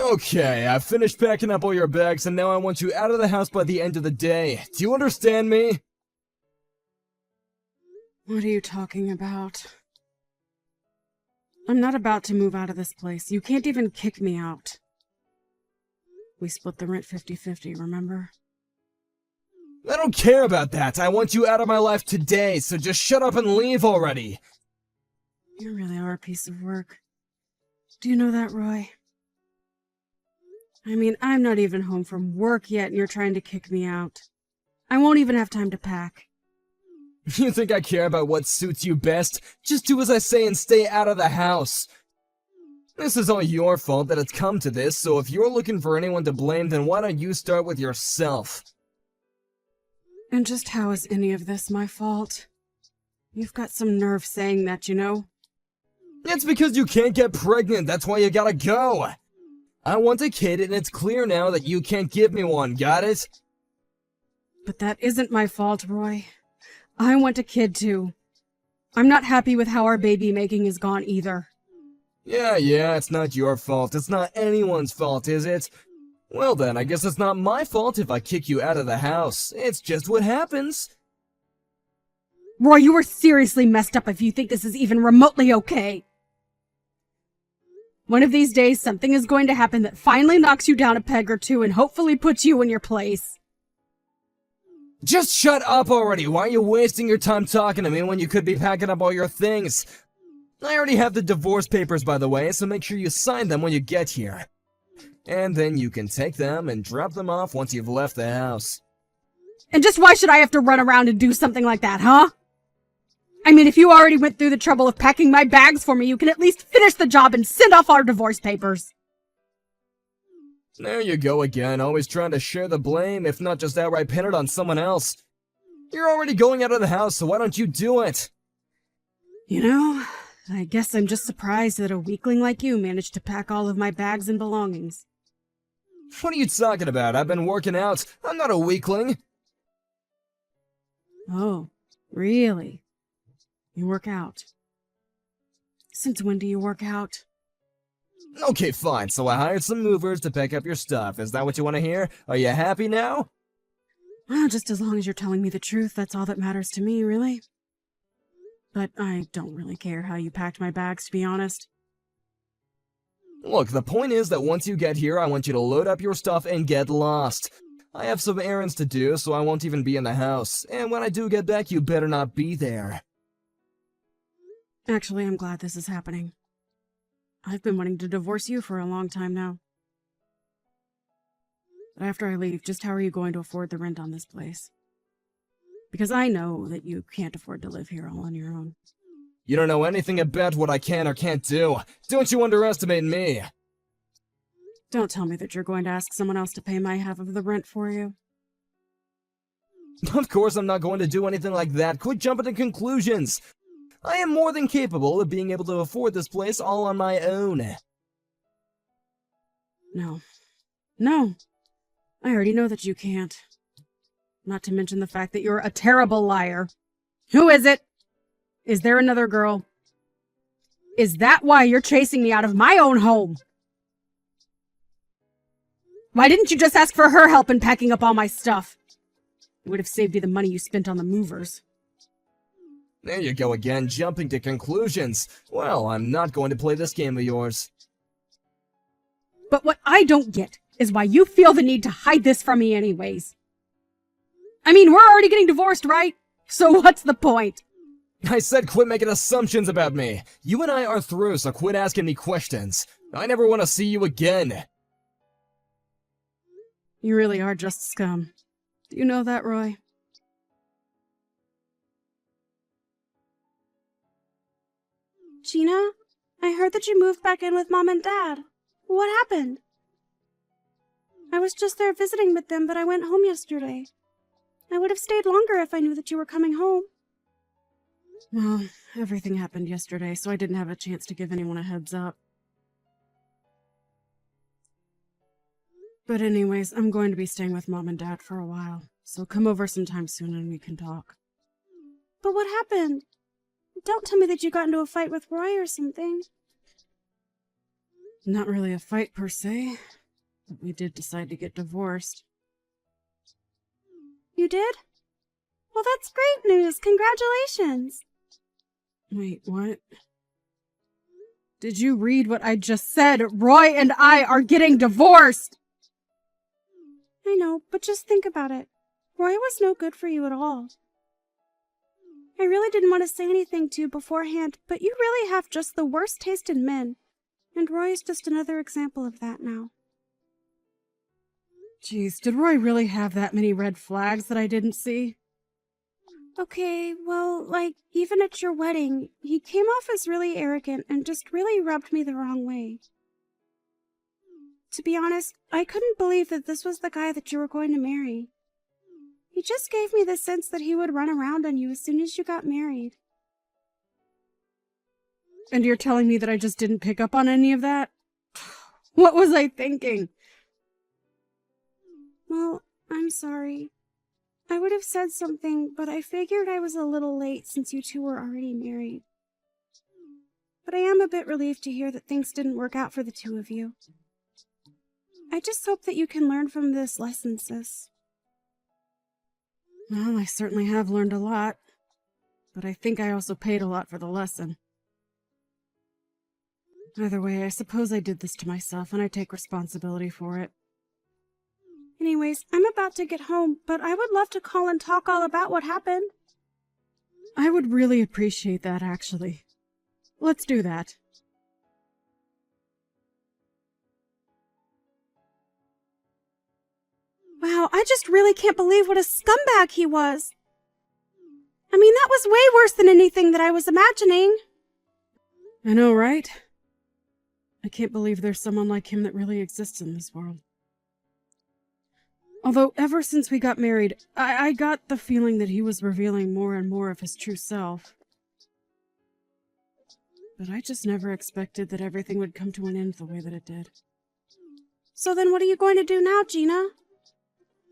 Okay, I've finished packing up all your bags and now I want you out of the house by the end of the day. Do you understand me? What are you talking about? I'm not about to move out of this place. You can't even kick me out. We split the rent 50-50, remember? I don't care about that. I want you out of my life today, so just shut up and leave already. You really are a piece of work. Do you know that, Roy? I mean, I'm not even home from work yet and you're trying to kick me out. I won't even have time to pack. You think I care about what suits you best? Just do as I say and stay out of the house. This is all your fault that it's come to this, so if you're looking for anyone to blame, then why don't you start with yourself? And just how is any of this my fault? You've got some nerve saying that, you know? It's because you can't get pregnant, that's why you gotta go. I want a kid and it's clear now that you can't give me one, got it? But that isn't my fault, Roy. I want a kid too. I'm not happy with how our baby making has gone either. Yeah, it's not your fault. It's not anyone's fault, is it? Well then, I guess it's not my fault if I kick you out of the house. It's just what happens. Roy, you are seriously messed up if you think this is even remotely okay. One of these days, something is going to happen that finally knocks you down a peg or two and hopefully puts you in your place. Just shut up already! Why are you wasting your time talking to me when you could be packing up all your things? I already have the divorce papers, by the way, so make sure you sign them when you get here. And then you can take them and drop them off once you've left the house. And just why should I have to run around and do something like that, huh? I mean, if you already went through the trouble of packing my bags for me, you can at least finish the job and send off our divorce papers. There you go again, always trying to share the blame, if not just outright pin it on someone else. You're already going out of the house, so why don't you do it? You know, I guess I'm just surprised that a weakling like you managed to pack all of my bags and belongings. What are you talking about? I've been working out. I'm not a weakling. Oh, really? You work out? Since when do you work out? Okay, fine, so I hired some movers to pick up your stuff. Is that what you want to hear? Are you happy now? Well, just as long as you're telling me the truth, that's all that matters to me, really. But I don't really care how you packed my bags, to be honest. Look, the point is that once you get here, I want you to load up your stuff and get lost. I have some errands to do, so I won't even be in the house. And when I do get back, you better not be there. Actually, I'm glad this is happening. I've been wanting to divorce you for a long time now. But after I leave, just how are you going to afford the rent on this place? Because I know that you can't afford to live here all on your own. You don't know anything about what I can or can't do. Don't you underestimate me. Don't tell me that you're going to ask someone else to pay my half of the rent for you. Of course I'm not going to do anything like that. Quit jumping to conclusions. I am more than capable of being able to afford this place all on my own. No. I already know that you can't. Not to mention the fact that you're a terrible liar. Who is it? Is there another girl? Is that why you're chasing me out of my own home? Why didn't you just ask for her help in packing up all my stuff? It would have saved you the money you spent on the movers. There you go again, jumping to conclusions. Well, I'm not going to play this game of yours. But what I don't get is why you feel the need to hide this from me anyways. I mean, we're already getting divorced, right? So what's the point? I said quit making assumptions about me. You and I are through, so quit asking me questions. I never want to see you again. You really are just scum. Do you know that, Roy? Gina, I heard that you moved back in with Mom and Dad. What happened? I was just there visiting with them, but I went home yesterday. I would have stayed longer if I knew that you were coming home. Well, everything happened yesterday, so I didn't have a chance to give anyone a heads up. But anyways, I'm going to be staying with Mom and Dad for a while, so come over sometime soon and we can talk. But what happened? Don't tell me that you got into a fight with Roy or something. Not really a fight per se, but we did decide to get divorced. You did? Well, that's great news. Congratulations. Wait, what? Did you read what I just said? Roy and I are getting divorced! I know, but just think about it. Roy was no good for you at all. I really didn't want to say anything to you beforehand, but you really have just the worst taste in men. And Roy's just another example of that now. Jeez, did Roy really have that many red flags that I didn't see? Okay, well, even at your wedding, he came off as really arrogant and just really rubbed me the wrong way. To be honest, I couldn't believe that this was the guy that you were going to marry. He just gave me the sense that he would run around on you as soon as you got married. And you're telling me that I just didn't pick up on any of that? What was I thinking? Well, I'm sorry. I would have said something, but I figured I was a little late since you two were already married. But I am a bit relieved to hear that things didn't work out for the two of you. I just hope that you can learn from this lesson, sis. Well, I certainly have learned a lot, but I think I also paid a lot for the lesson. Either way, I suppose I did this to myself, and I take responsibility for it. Anyways, I'm about to get home, but I would love to call and talk all about what happened. I would really appreciate that, actually. Let's do that. Wow, I just really can't believe what a scumbag he was. I mean, that was way worse than anything that I was imagining. I know, right? I can't believe there's someone like him that really exists in this world. Although, ever since we got married, I got the feeling that he was revealing more and more of his true self. But I just never expected that everything would come to an end the way that it did. So then what are you going to do now, Gina?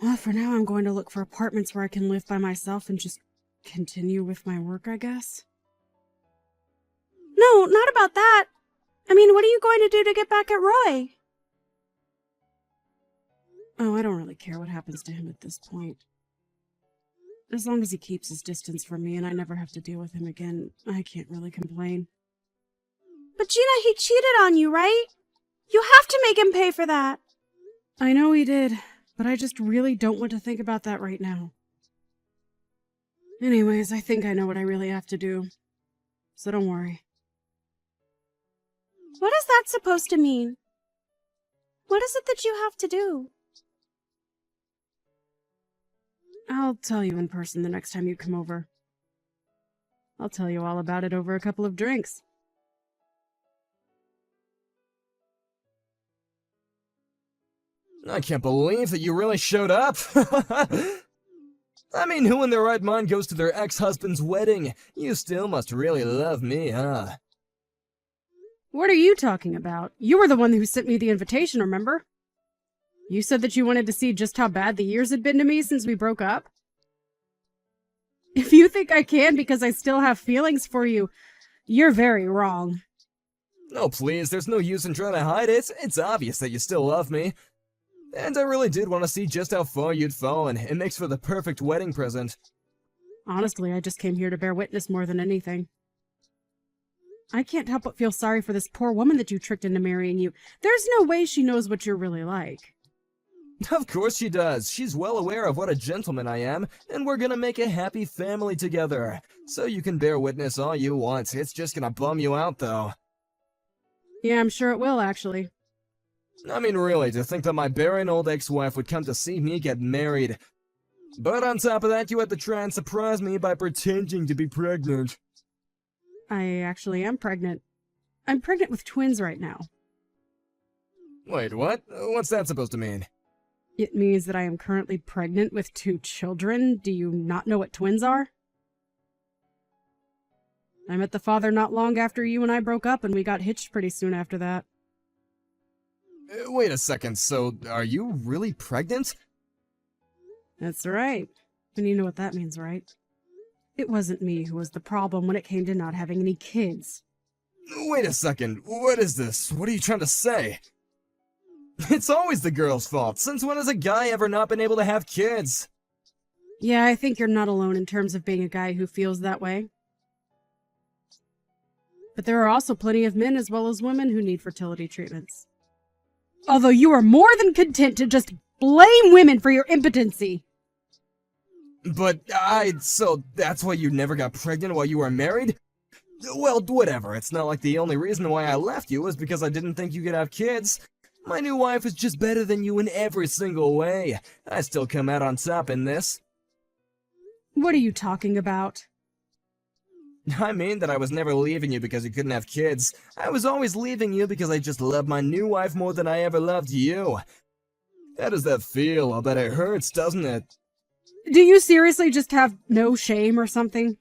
Well, for now I'm going to look for apartments where I can live by myself and just continue with my work, I guess. No, not about that. I mean, what are you going to do to get back at Roy? Oh, I don't really care what happens to him at this point. As long as he keeps his distance from me and I never have to deal with him again, I can't really complain. But Gina, he cheated on you, right? You have to make him pay for that. I know he did, but I just really don't want to think about that right now. Anyways, I think I know what I really have to do. So don't worry. What is that supposed to mean? What is it that you have to do? I'll tell you in person the next time you come over. I'll tell you all about it over a couple of drinks. I can't believe that you really showed up. I mean, who in their right mind goes to their ex-husband's wedding? You still must really love me, huh? What are you talking about? You were the one who sent me the invitation, remember? You said that you wanted to see just how bad the years had been to me since we broke up? If you think I can because I still have feelings for you, you're very wrong. Oh, please, there's no use in trying to hide it. It's obvious that you still love me. And I really did want to see just how far you'd fallen. It makes for the perfect wedding present. Honestly, I just came here to bear witness more than anything. I can't help but feel sorry for this poor woman that you tricked into marrying you. There's no way she knows what you're really like. Of course she does. She's well aware of what a gentleman I am, and we're gonna make a happy family together. So you can bear witness all you want. It's just gonna bum you out, though. Yeah, I'm sure it will, actually. I mean, really, to think that my barren old ex-wife would come to see me get married. But on top of that, you had to try and surprise me by pretending to be pregnant. I actually am pregnant. I'm pregnant with twins right now. Wait, what? What's that supposed to mean? It means that I am currently pregnant with 2 children. Do you not know what twins are? I met the father not long after you and I broke up, and we got hitched pretty soon after that. Wait a second, so are you really pregnant? That's right. And you know what that means, right? It wasn't me who was the problem when it came to not having any kids. Wait a second, what is this? What are you trying to say? It's always the girl's fault. Since when has a guy ever not been able to have kids? Yeah, I think you're not alone in terms of being a guy who feels that way. But there are also plenty of men as well as women who need fertility treatments. Although you are more than content to just blame women for your impotency. But so that's why you never got pregnant while you were married? Well, whatever. It's not like the only reason why I left you was because I didn't think you could have kids. My new wife is just better than you in every single way. I still come out on top in this. What are you talking about? I mean that I was never leaving you because you couldn't have kids. I was always leaving you because I just loved my new wife more than I ever loved you. How does that feel? I'll bet it hurts, doesn't it? Do you seriously just have no shame or something?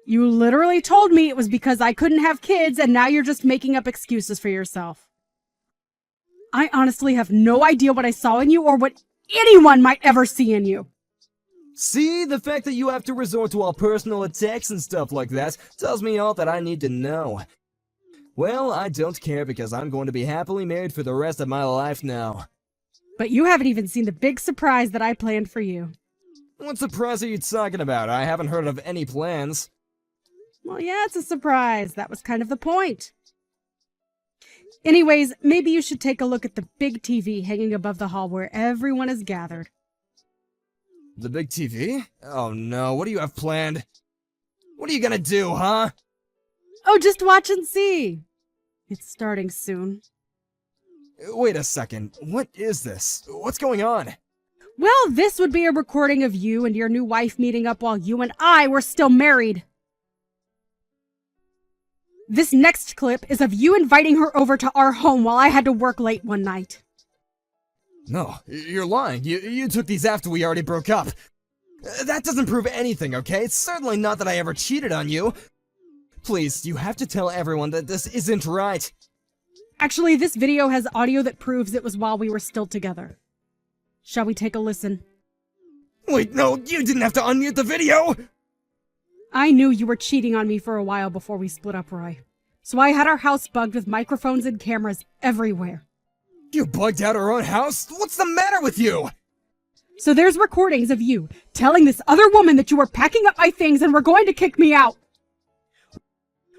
You literally told me it was because I couldn't have kids, and now you're just making up excuses for yourself. I honestly have no idea what I saw in you or what anyone might ever see in you. See, the fact that you have to resort to all personal attacks and stuff like that tells me all that I need to know. Well, I don't care because I'm going to be happily married for the rest of my life now. But you haven't even seen the big surprise that I planned for you. What surprise are you talking about? I haven't heard of any plans. Well, yeah, it's a surprise. That was kind of the point. Anyways, maybe you should take a look at the big TV hanging above the hall where everyone is gathered. The big TV? Oh no, what do you have planned? What are you gonna do, huh? Oh, just watch and see. It's starting soon. Wait a second, what is this? What's going on? Well, this would be a recording of you and your new wife meeting up while you and I were still married. This next clip is of you inviting her over to our home while I had to work late one night. No, you're lying. You took these after we already broke up. That doesn't prove anything, okay? It's certainly not that I ever cheated on you. Please, you have to tell everyone that this isn't right. Actually, this video has audio that proves it was while we were still together. Shall we take a listen? Wait, no, you didn't have to unmute the video! I knew you were cheating on me for a while before we split up, Roy. So I had our house bugged with microphones and cameras everywhere. You bugged out our own house? What's the matter with you? So there's recordings of you telling this other woman that you were packing up my things and were going to kick me out.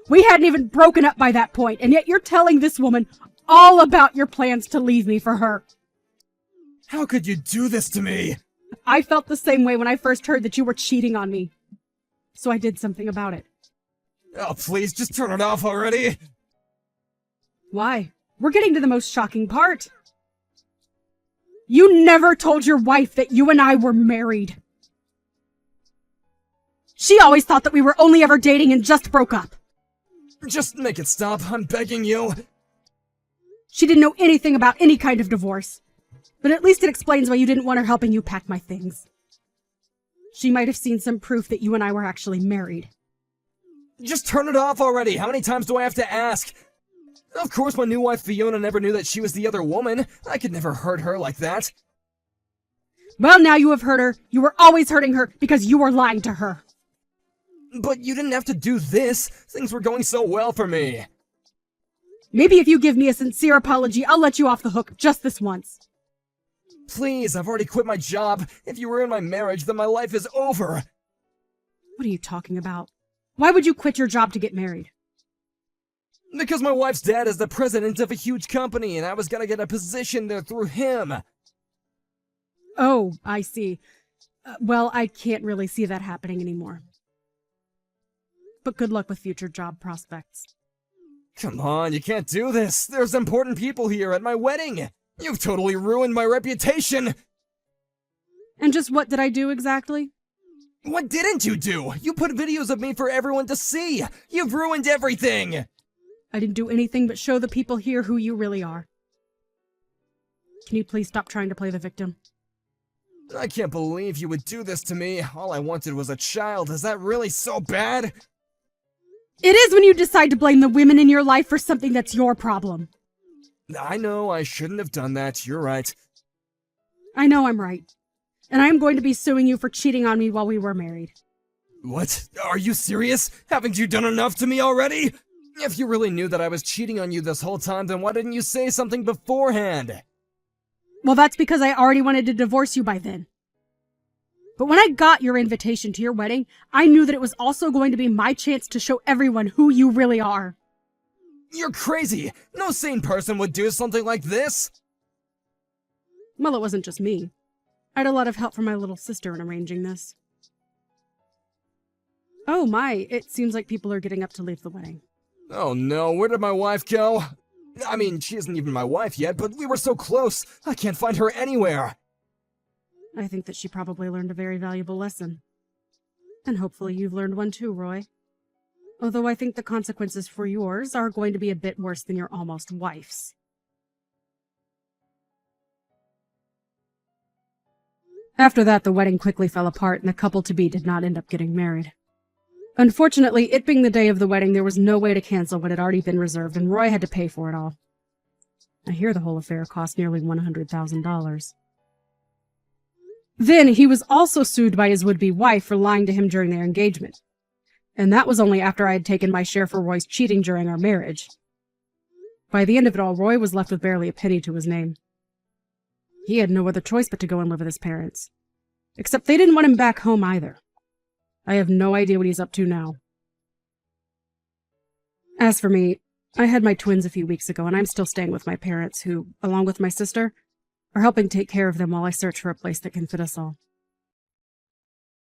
We hadn't even broken up by that point, and yet you're telling this woman all about your plans to leave me for her. How could you do this to me? I felt the same way when I first heard that you were cheating on me. So I did something about it. Oh, please, just turn it off already. Why? We're getting to the most shocking part. You never told your wife that you and I were married. She always thought that we were only ever dating and just broke up. Just make it stop, I'm begging you. She didn't know anything about any kind of divorce. But at least it explains why you didn't want her helping you pack my things. She might have seen some proof that you and I were actually married. Just turn it off already. How many times do I have to ask? Of course my new wife Fiona never knew that she was the other woman. I could never hurt her like that. Well, now you have hurt her. You were always hurting her because you were lying to her. But you didn't have to do this. Things were going so well for me. Maybe if you give me a sincere apology, I'll let you off the hook just this once. Please, I've already quit my job. If you ruin my marriage, then my life is over. What are you talking about? Why would you quit your job to get married? Because my wife's dad is the president of a huge company, and I was gonna get a position there through him. Oh, I see. Well, I can't really see that happening anymore. But good luck with future job prospects. Come on, you can't do this. There's important people here at my wedding. You've totally ruined my reputation. And just what did I do exactly? What didn't you do? You put videos of me for everyone to see. You've ruined everything. I didn't do anything but show the people here who you really are. Can you please stop trying to play the victim? I can't believe you would do this to me. All I wanted was a child. Is that really so bad? It is when you decide to blame the women in your life for something that's your problem. I know, I shouldn't have done that. You're right. I know I'm right. And I'm going to be suing you for cheating on me while we were married. What? Are you serious? Haven't you done enough to me already? If you really knew that I was cheating on you this whole time, then why didn't you say something beforehand? Well, that's because I already wanted to divorce you by then. But when I got your invitation to your wedding, I knew that it was also going to be my chance to show everyone who you really are. You're crazy! No sane person would do something like this! Well, it wasn't just me. I had a lot of help from my little sister in arranging this. Oh my, it seems like people are getting up to leave the wedding. Oh no, where did my wife go? I mean, she isn't even my wife yet, but we were so close. I can't find her anywhere. I think that she probably learned a very valuable lesson. And hopefully you've learned one too, Roy. Although I think the consequences for yours are going to be a bit worse than your almost wife's. After that, the wedding quickly fell apart and the couple-to-be did not end up getting married. Unfortunately, it being the day of the wedding, there was no way to cancel what had already been reserved, and Roy had to pay for it all. I hear the whole affair cost nearly $100,000. Then, he was also sued by his would-be wife for lying to him during their engagement. And that was only after I had taken my share for Roy's cheating during our marriage. By the end of it all, Roy was left with barely a penny to his name. He had no other choice but to go and live with his parents. Except they didn't want him back home either. I have no idea what he's up to now. As for me, I had my twins a few weeks ago, and I'm still staying with my parents, who, along with my sister, are helping take care of them while I search for a place that can fit us all.